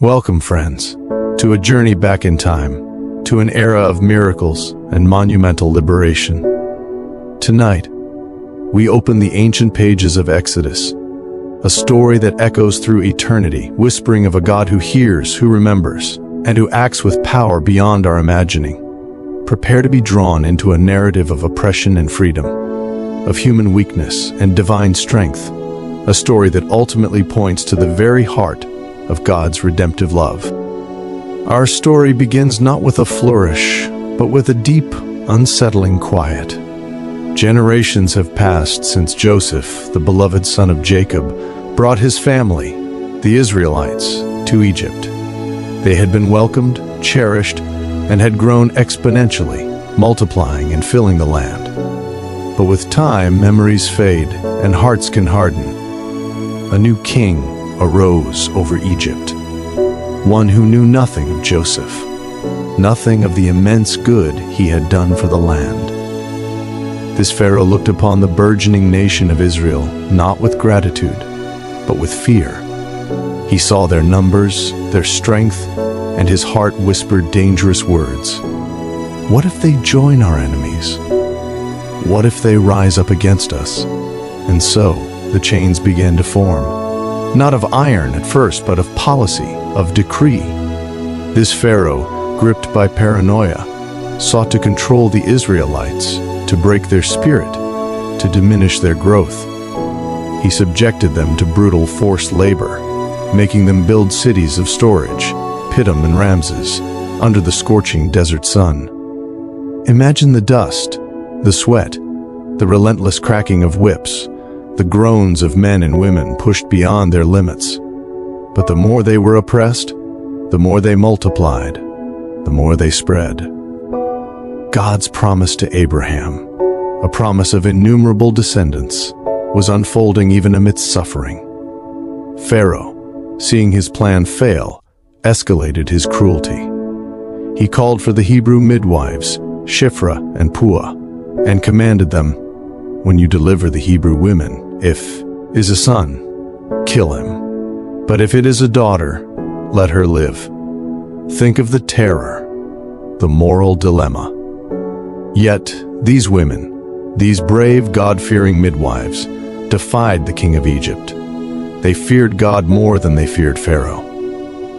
Welcome, friends, to a journey back in time, to an era of miracles and monumental liberation. Tonight, we open the ancient pages of Exodus, a story that echoes through eternity, whispering of a God who hears, who remembers, and who acts with power beyond our imagining. Prepare to be drawn into a narrative of oppression and freedom, of human weakness and divine strength, a story that ultimately points to the very heart of God's redemptive love. Our story begins not with a flourish, but with a deep, unsettling quiet. Generations have passed since Joseph, the beloved son of Jacob, brought his family, the Israelites, to Egypt. They had been welcomed, cherished, and had grown exponentially, multiplying and filling the land. But with time, memories fade and hearts can harden. A new king arose over Egypt, one who knew nothing of Joseph, nothing of the immense good he had done for the land. This Pharaoh looked upon the burgeoning nation of Israel not with gratitude, but with fear. He saw their numbers, their strength, and his heart whispered dangerous words. What if they join our enemies? What if they rise up against us? And so the chains began to form. Not of iron at first, but of policy, of decree. This Pharaoh, gripped by paranoia, sought to control the Israelites, to break their spirit, to diminish their growth. He subjected them to brutal forced labor, making them build cities of storage, Pithom and Ramses, under the scorching desert sun. Imagine the dust, the sweat, the relentless cracking of whips, the groans of men and women pushed beyond their limits. But the more they were oppressed, the more they multiplied, the more they spread. God's promise to Abraham, a promise of innumerable descendants, was unfolding even amidst suffering. Pharaoh, seeing his plan fail, escalated his cruelty. He called for the Hebrew midwives, Shiphrah and Puah, and commanded them, "When you deliver the Hebrew women, if is a son, kill him. But if it is a daughter, let her live." Think of the terror, the moral dilemma. Yet these women, these brave, God-fearing midwives, defied the king of Egypt. They feared God more than they feared Pharaoh.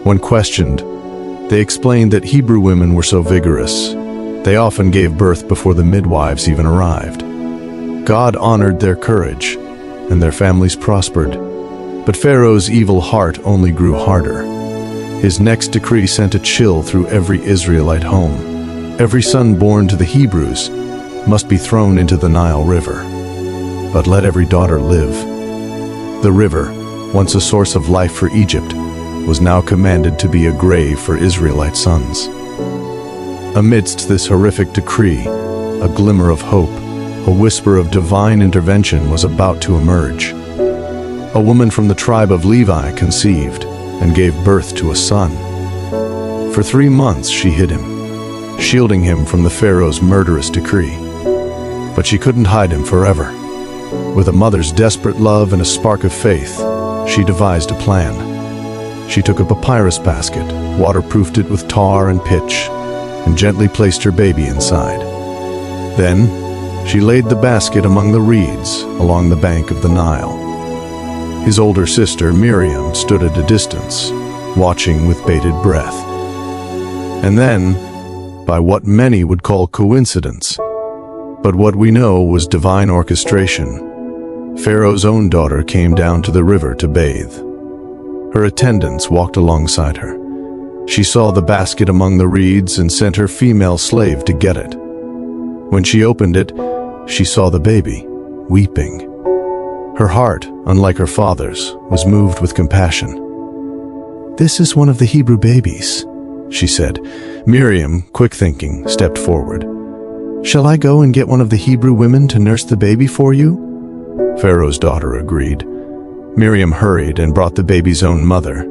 When questioned, they explained that Hebrew women were so vigorous, they often gave birth before the midwives even arrived. God honored their courage, and their families prospered. But Pharaoh's evil heart only grew harder. His next decree sent a chill through every Israelite home. Every son born to the Hebrews must be thrown into the Nile River. But let every daughter live. The river, once a source of life for Egypt, was now commanded to be a grave for Israelite sons. Amidst this horrific decree, a glimmer of hope, a whisper of divine intervention was about to emerge. A woman from the tribe of Levi conceived and gave birth to a son. For 3 months she hid him, shielding him from the Pharaoh's murderous decree. But she couldn't hide him forever. With a mother's desperate love and a spark of faith, she devised a plan. She took a papyrus basket, waterproofed it with tar and pitch, and gently placed her baby inside. Then, she laid the basket among the reeds along the bank of the Nile. His older sister, Miriam, stood at a distance, watching with bated breath. And then, by what many would call coincidence, but what we know was divine orchestration, Pharaoh's own daughter came down to the river to bathe. Her attendants walked alongside her. She saw the basket among the reeds and sent her female slave to get it. When she opened it, she saw the baby, weeping. Her heart, unlike her father's, was moved with compassion. "This is one of the Hebrew babies," she said. Miriam, quick-thinking, stepped forward. "Shall I go and get one of the Hebrew women to nurse the baby for you?" Pharaoh's daughter agreed. Miriam hurried and brought the baby's own mother.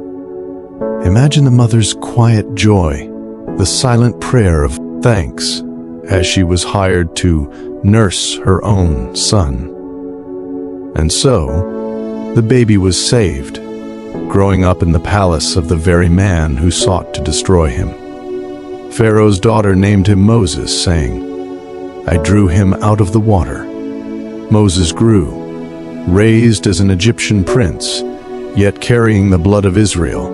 Imagine the mother's quiet joy, the silent prayer of thanks, as she was hired to nurse her own son. And so, the baby was saved, growing up in the palace of the very man who sought to destroy him. Pharaoh's daughter named him Moses, saying, "I drew him out of the water." Moses grew, raised as an Egyptian prince, yet carrying the blood of Israel.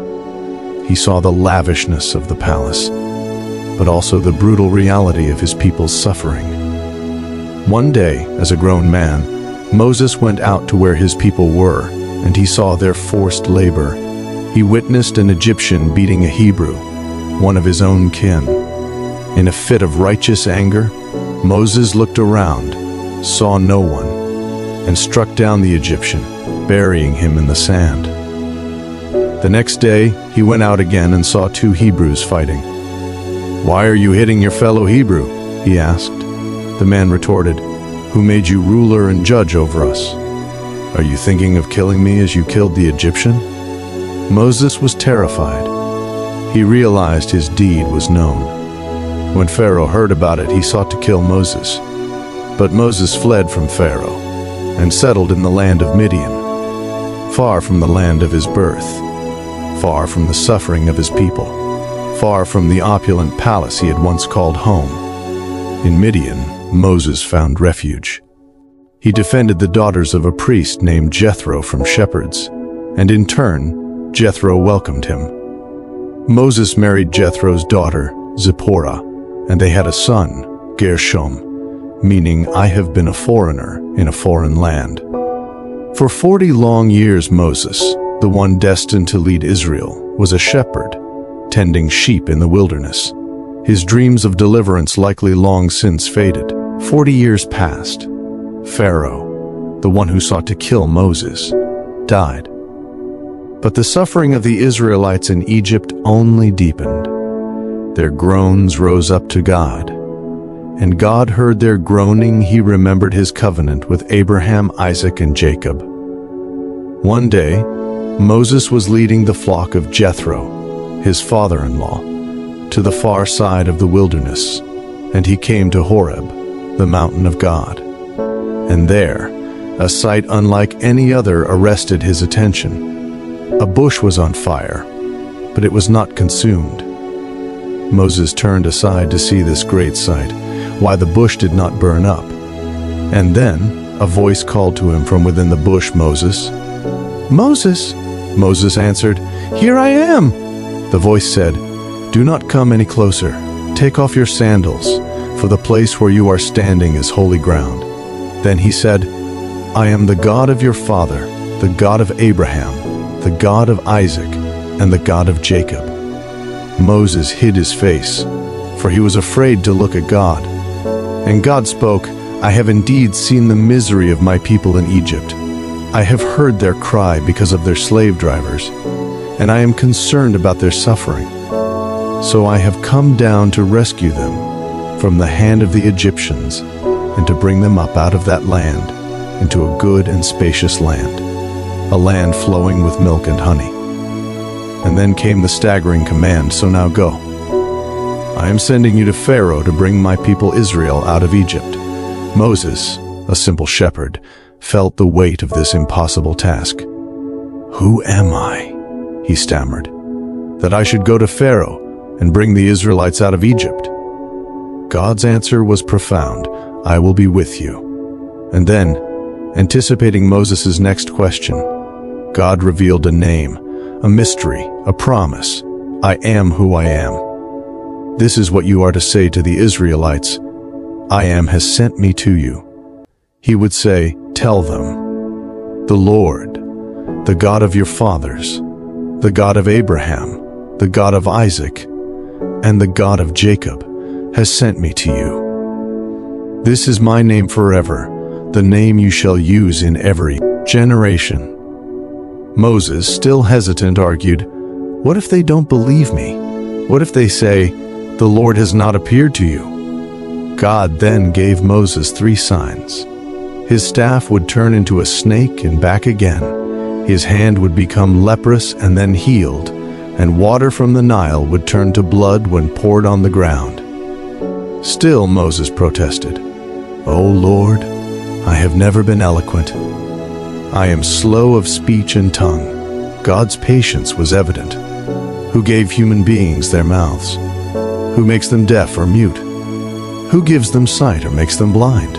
He saw the lavishness of the palace, but also the brutal reality of his people's suffering. One day, as a grown man, Moses went out to where his people were, and he saw their forced labor. He witnessed an Egyptian beating a Hebrew, one of his own kin. In a fit of righteous anger, Moses looked around, saw no one, and struck down the Egyptian, burying him in the sand. The next day, he went out again and saw two Hebrews fighting. "Why are you hitting your fellow Hebrew?" he asked. The man retorted, "Who made you ruler and judge over us? Are you thinking of killing me as you killed the Egyptian?" Moses was terrified. He realized his deed was known. When Pharaoh heard about it, he sought to kill Moses. But Moses fled from Pharaoh and settled in the land of Midian, far from the land of his birth, far from the suffering of his people, far from the opulent palace he had once called home. In Midian, Moses found refuge. He defended the daughters of a priest named Jethro from shepherds, and in turn, Jethro welcomed him. Moses married Jethro's daughter, Zipporah, and they had a son, Gershom, meaning "I have been a foreigner in a foreign land." For 40 long years Moses, the one destined to lead Israel, was a shepherd, tending sheep in the wilderness. His dreams of deliverance likely long since faded. 40 years passed. Pharaoh, the one who sought to kill Moses, died. But the suffering of the Israelites in Egypt only deepened. Their groans rose up to God, and God heard their groaning. He remembered his covenant with Abraham, Isaac, and Jacob. One day, Moses was leading the flock of Jethro, his father-in-law, to the far side of the wilderness, and he came to Horeb, the mountain of God. And there, a sight unlike any other arrested his attention. A bush was on fire, but it was not consumed. Moses turned aside to see this great sight, why the bush did not burn up. And then a voice called to him from within the bush, "Moses, Moses." Moses answered, "Here I am." The voice said, "Do not come any closer. Take off your sandals, for the place where you are standing is holy ground." Then he said, "I am the God of your father, the God of Abraham, the God of Isaac, and the God of Jacob." Moses hid his face, for he was afraid to look at God. And God spoke, "I have indeed seen the misery of my people in Egypt. I have heard their cry because of their slave drivers, and I am concerned about their suffering. So I have come down to rescue them from the hand of the Egyptians and to bring them up out of that land into a good and spacious land, a land flowing with milk and honey." And then came the staggering command, "So now go. I am sending you to Pharaoh to bring my people Israel out of Egypt." Moses, a simple shepherd, felt the weight of this impossible task. "Who am I?" he stammered, "that I should go to Pharaoh and bring the Israelites out of Egypt?" God's answer was profound, "I will be with you." And then, anticipating Moses' next question, God revealed a name, a mystery, a promise. "I am who I am. This is what you are to say to the Israelites. I am has sent me to you." He would say, "Tell them, the Lord, the God of your fathers, the God of Abraham, the God of Isaac, and the God of Jacob, has sent me to you. This is my name forever, the name you shall use in every generation." Moses, still hesitant, argued, "What if they don't believe me? What if they say, 'The Lord has not appeared to you'?" God then gave Moses 3 signs. His staff would turn into a snake and back again. His hand would become leprous and then healed, and water from the Nile would turn to blood when poured on the ground. Still Moses protested, "O Lord, I have never been eloquent. I am slow of speech and tongue. God's patience was evident. Who gave human beings their mouths? Who makes them deaf or mute? Who gives them sight or makes them blind?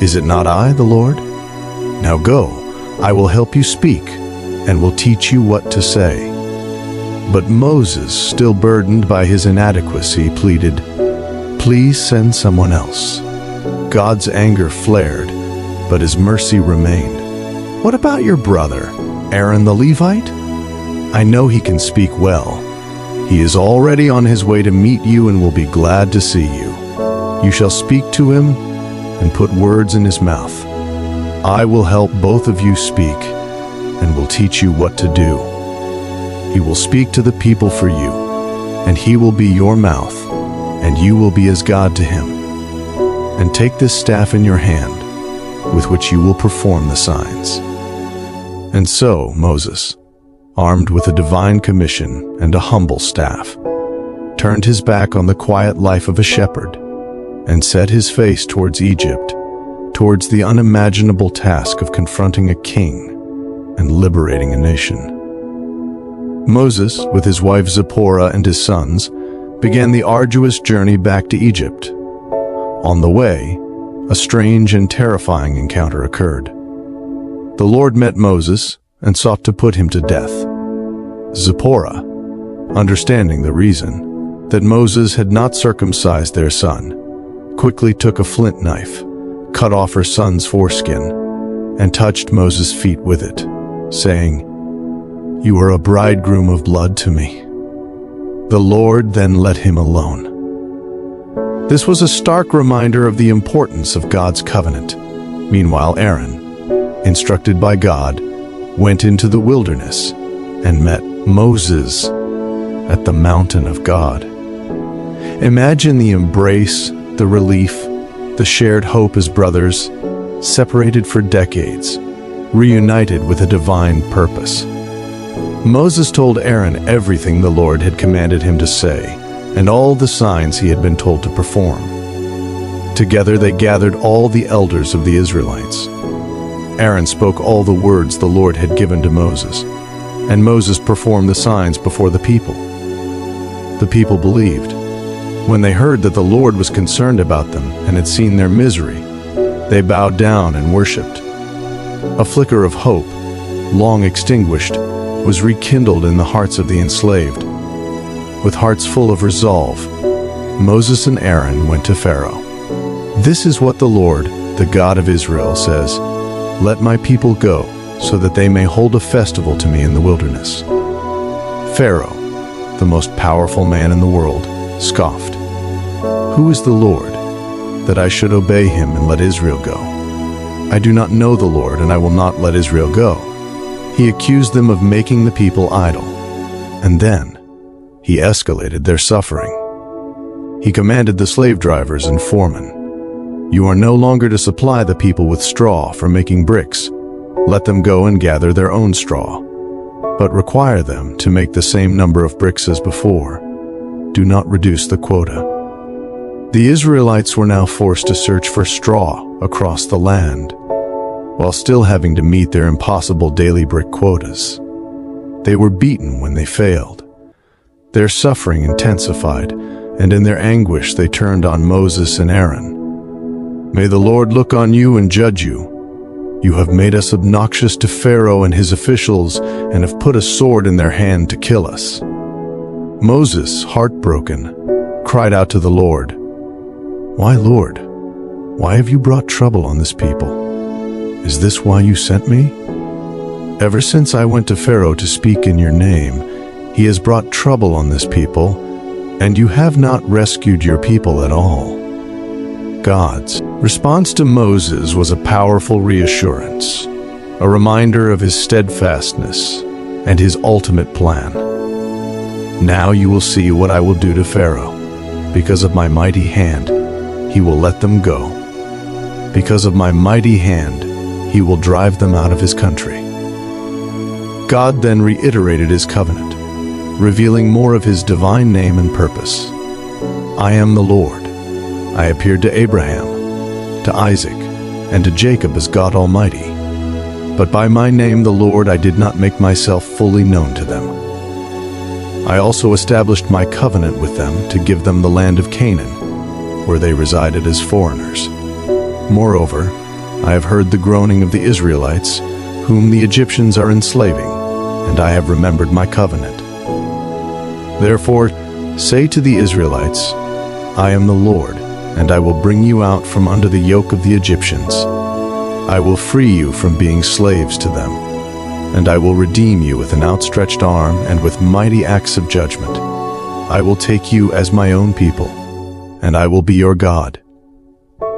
Is it not I, the Lord? Now go, I will help you speak, and will teach you what to say." But Moses, still burdened by his inadequacy, pleaded, "Please send someone else." God's anger flared, but his mercy remained. "What about your brother, Aaron the Levite? I know he can speak well. He is already on his way to meet you and will be glad to see you. You shall speak to him and put words in his mouth. I will help both of you speak and will teach you what to do. He will speak to the people for you, and he will be your mouth, and you will be as God to him. And take this staff in your hand, with which you will perform the signs." And so Moses, armed with a divine commission and a humble staff, turned his back on the quiet life of a shepherd and set his face towards Egypt, towards the unimaginable task of confronting a king and liberating a nation. Moses, with his wife Zipporah and his sons, began the arduous journey back to Egypt. On the way, a strange and terrifying encounter occurred. The Lord met Moses and sought to put him to death. Zipporah, understanding the reason, that Moses had not circumcised their son, quickly took a flint knife, cut off her son's foreskin, and touched Moses' feet with it, saying, "You are a bridegroom of blood to me." The Lord then let him alone. This was a stark reminder of the importance of God's covenant. Meanwhile, Aaron, instructed by God, went into the wilderness and met Moses at the mountain of God. Imagine the embrace, the relief, the shared hope as brothers, separated for decades, reunited with a divine purpose. Moses told Aaron everything the Lord had commanded him to say, and all the signs he had been told to perform. Together they gathered all the elders of the Israelites. Aaron spoke all the words the Lord had given to Moses, and Moses performed the signs before the people. The people believed. When they heard that the Lord was concerned about them and had seen their misery, they bowed down and worshipped. A flicker of hope, long extinguished, was rekindled in the hearts of the enslaved. With hearts full of resolve, Moses and Aaron went to Pharaoh. "This is what the Lord, the God of Israel, says, Let my people go, so that they may hold a festival to me in the wilderness." Pharaoh, the most powerful man in the world, scoffed. "Who is the Lord, that I should obey him and let Israel go? I do not know the Lord, and I will not let Israel go." He accused them of making the people idle, and then he escalated their suffering. He commanded the slave drivers and foremen, "You are no longer to supply the people with straw for making bricks. Let them go and gather their own straw, but require them to make the same number of bricks as before. Do not reduce the quota." The Israelites were now forced to search for straw across the land, while still having to meet their impossible daily brick quotas. They were beaten when they failed. Their suffering intensified, and in their anguish they turned on Moses and Aaron. "May the Lord look on you and judge you. You have made us obnoxious to Pharaoh and his officials, and have put a sword in their hand to kill us." Moses, heartbroken, cried out to the Lord, "Why, Lord? Why have you brought trouble on this people? Is this why you sent me? Ever since I went to Pharaoh to speak in your name, he has brought trouble on this people, and you have not rescued your people at all." God's response to Moses was a powerful reassurance, a reminder of his steadfastness and his ultimate plan. "Now you will see what I will do to Pharaoh. Because of my mighty hand, he will let them go. Because of my mighty hand, he will drive them out of his country." God then reiterated his covenant, revealing more of his divine name and purpose. "I am the Lord. I appeared to Abraham, to Isaac, and to Jacob as God Almighty. But by my name, the Lord, I did not make myself fully known to them. I also established my covenant with them to give them the land of Canaan, where they resided as foreigners. Moreover, I have heard the groaning of the Israelites, whom the Egyptians are enslaving, and I have remembered my covenant. Therefore, say to the Israelites, I am the Lord, and I will bring you out from under the yoke of the Egyptians. I will free you from being slaves to them, and I will redeem you with an outstretched arm and with mighty acts of judgment. I will take you as my own people, and I will be your God.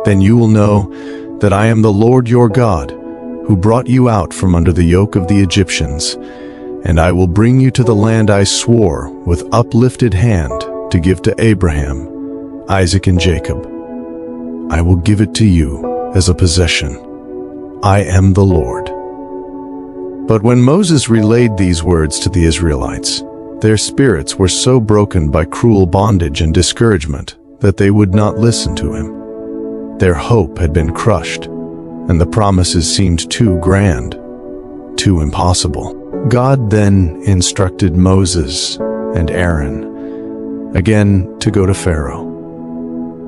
Then you will know that I am the Lord your God, who brought you out from under the yoke of the Egyptians, and I will bring you to the land I swore with uplifted hand to give to Abraham, Isaac, and Jacob. I will give it to you as a possession. I am the Lord. But when Moses relayed these words to the Israelites, their spirits were so broken by cruel bondage and discouragement that they would not listen to him. Their hope had been crushed, and the promises seemed too grand, too impossible. God then instructed Moses and Aaron again to go to Pharaoh.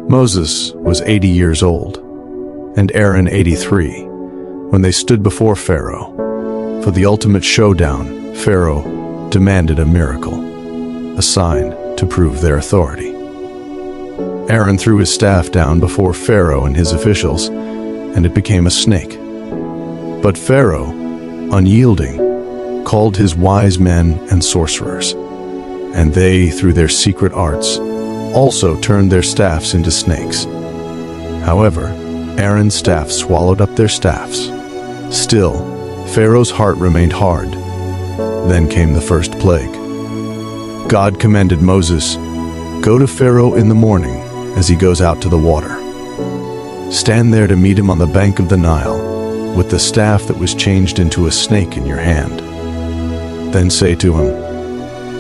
Moses was 80 years old, and Aaron 83, when they stood before Pharaoh. For the ultimate showdown, Pharaoh demanded a miracle, a sign to prove their authority. Aaron threw his staff down before Pharaoh and his officials, and it became a snake. But Pharaoh, unyielding, called his wise men and sorcerers, and they, through their secret arts, also turned their staffs into snakes. However, Aaron's staff swallowed up their staffs. Still, Pharaoh's heart remained hard. Then came the first plague. God commanded Moses, "Go to Pharaoh in the morning as he goes out to the water. Stand there to meet him on the bank of the Nile, with the staff that was changed into a snake in your hand. Then say to him,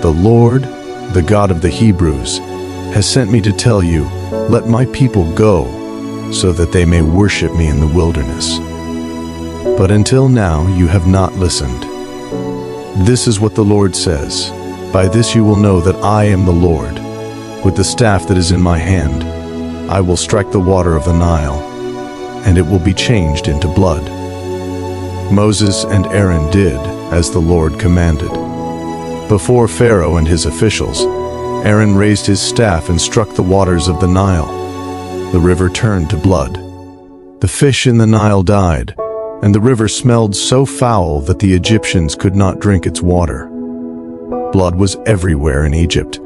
'The Lord, the God of the Hebrews, has sent me to tell you, let my people go, so that they may worship me in the wilderness. But until now you have not listened. This is what the Lord says, by this you will know that I am the Lord. With the staff that is in my hand, I will strike the water of the Nile, and it will be changed into blood." Moses and Aaron did as the Lord commanded. Before Pharaoh and his officials, Aaron raised his staff and struck the waters of the Nile. The river turned to blood. The fish in the Nile died, and the river smelled so foul that the Egyptians could not drink its water. Blood was everywhere in Egypt,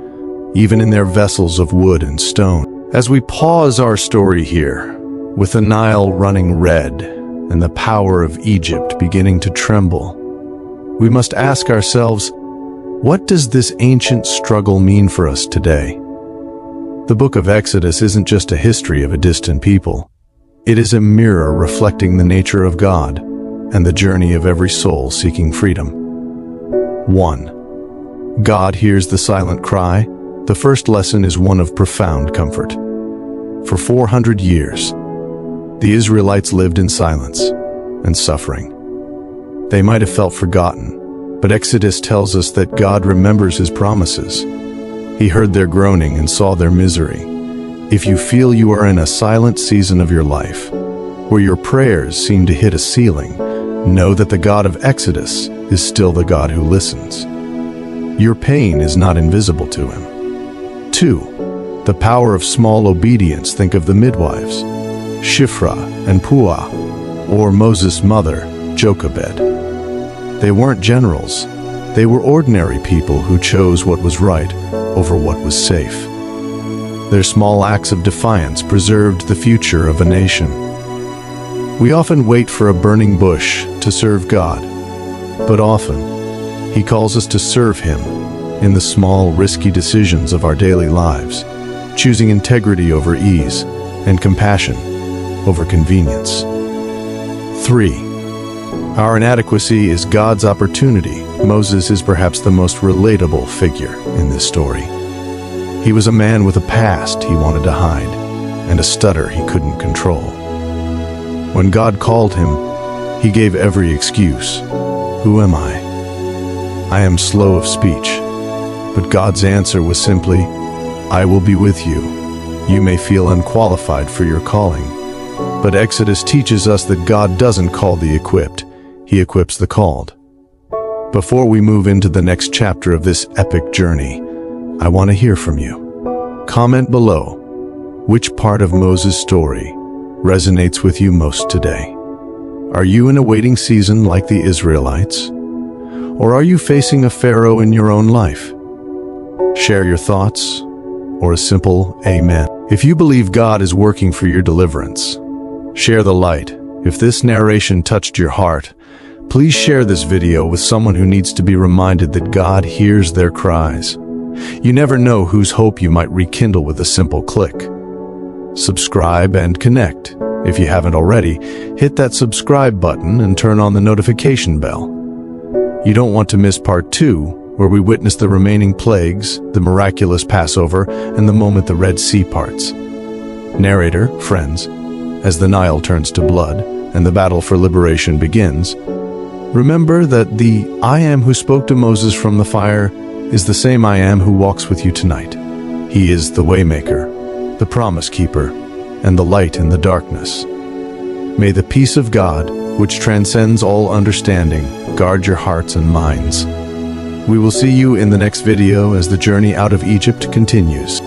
even in their vessels of wood and stone. As we pause our story here, with the Nile running red and the power of Egypt beginning to tremble, we must ask ourselves, what does this ancient struggle mean for us today? The book of Exodus isn't just a history of a distant people. It is a mirror reflecting the nature of God and the journey of every soul seeking freedom. 1. God hears the silent cry. The first lesson is one of profound comfort. For 400 years, the Israelites lived in silence and suffering. They might have felt forgotten, but Exodus tells us that God remembers his promises. He heard their groaning and saw their misery. If you feel you are in a silent season of your life, where your prayers seem to hit a ceiling, know that the God of Exodus is still the God who listens. Your pain is not invisible to him. 2. The power of small obedience. Think of the midwives, Shiphrah and Puah, or Moses' mother, Jochebed. They weren't generals. They were ordinary people who chose what was right over what was safe. Their small acts of defiance preserved the future of a nation. We often wait for a burning bush to serve God, but often he calls us to serve him in the small, risky decisions of our daily lives, choosing integrity over ease and compassion over convenience. 3. Our inadequacy is God's opportunity. Moses is perhaps the most relatable figure in this story. He was a man with a past he wanted to hide, and a stutter he couldn't control. When God called him, He gave every excuse. Who am I? I am slow of speech. But God's answer was simply, I will be with you. You may feel unqualified for your calling, but Exodus teaches us that God doesn't call the equipped, He equips the called. Before we move into the next chapter of this epic journey, I want to hear from you. Comment below, which part of Moses' story resonates with you most today? Are you in a waiting season like the Israelites? Or are you facing a Pharaoh in your own life? Share your thoughts, or a simple amen. If you believe God is working for your deliverance, share the light. If this narration touched your heart, please share this video with someone who needs to be reminded that God hears their cries. You never know whose hope you might rekindle with a simple click. Subscribe and connect. If you haven't already, hit that subscribe button and turn on the notification bell. You don't want to miss part 2, where we witness the remaining plagues, the miraculous Passover, and the moment the Red Sea parts. Narrator, friends, as the Nile turns to blood and the battle for liberation begins, remember that the I Am who spoke to Moses from the fire is the same I Am who walks with you tonight. He is the Waymaker, the Promise Keeper, and the light in the darkness. May the peace of God, which transcends all understanding, guard your hearts and minds. We will see you in the next video as the journey out of Egypt continues.